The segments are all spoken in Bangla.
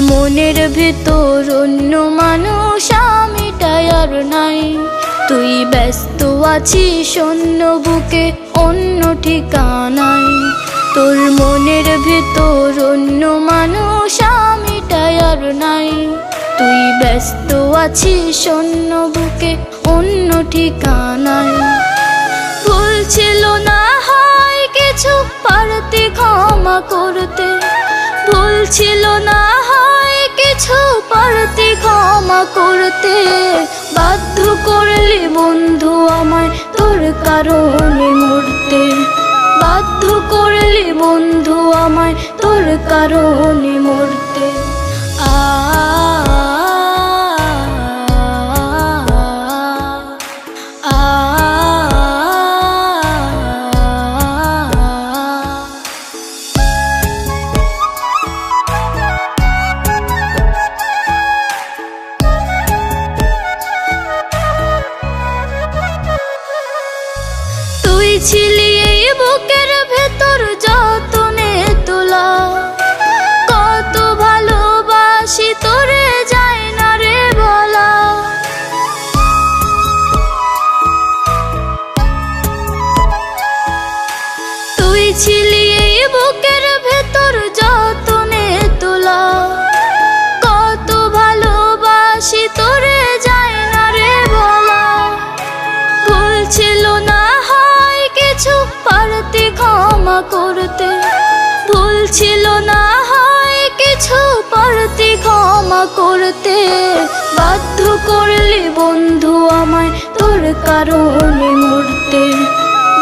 মনের ভেতর অন্য মানুষ আমিটাই আর নাই। তুই ব্যস্ত আছিস অন্য বুকে অন্য ঠিকানায়। তোর মনের ভেতর অন্য মানুষ আমিটাই আর নাই। তুই ব্যস্ত আছিস অন্য বুকে অন্য ঠিকানায়। ভুল ছিল না হয় কিছু পারতি ক্ষমা করতে। ভুল ছিল না হয় কিছু পারতি ক্ষমা করতে। বাধ্য করলি বন্ধু আমায় তোর কারণে মরতে। বাধ্য করলি বন্ধু আমায় তোর কারণে মরতে। তুই ছিলি এই বুকের ভেতর যতনে তোলা। কত ভালোবাসি তোরে যায় না রে বলা। তুই ছিলি এই বুকের ভেতর যতনে তোলা। কত ভালোবাসি তোরে যায় না রে বলা। ভুল ছিল না কিছু পারতি ক্ষমা করতে। ভুল ছিল না হয় কিছু পারতি ক্ষমা করতে। বাধ্য করলি বন্ধু আমায় তোর কারণে মরতে।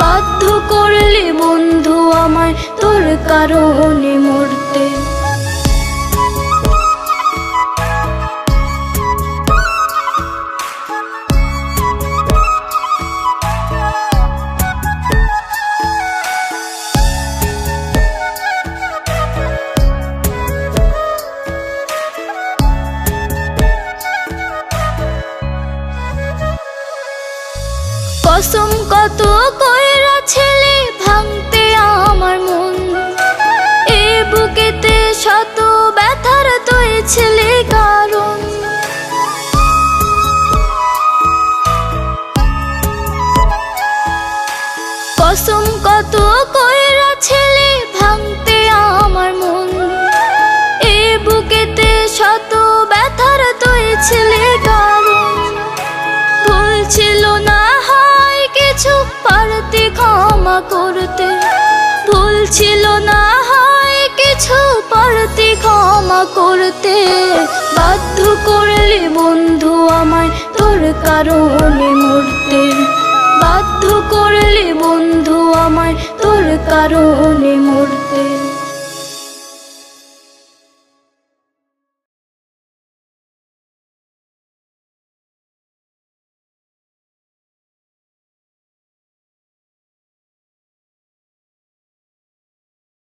বাধ্য করলি বন্ধু আমায় তোর কারণে মরতে। কসম কত কইরা ছেলে ভাঙতে আমার মন। এ বুকেতে শত ব্যথার তুই ছেলে কারণ। কসম কত কইরা ছেলে ভাঙতে আমার মন। এ বুকেতে শত ব্যথার তুই ছেলে কারণ। ভুল ছিল না কিছু পারতি ক্ষমা করতে। ভুল ছিল না হয় কিছু পারতি ক্ষমা করতে। বাধ্য করলি বন্ধু আমায় তোর কারণে মরতে। বাধ্য করলি বন্ধু আমায় তোর কারণে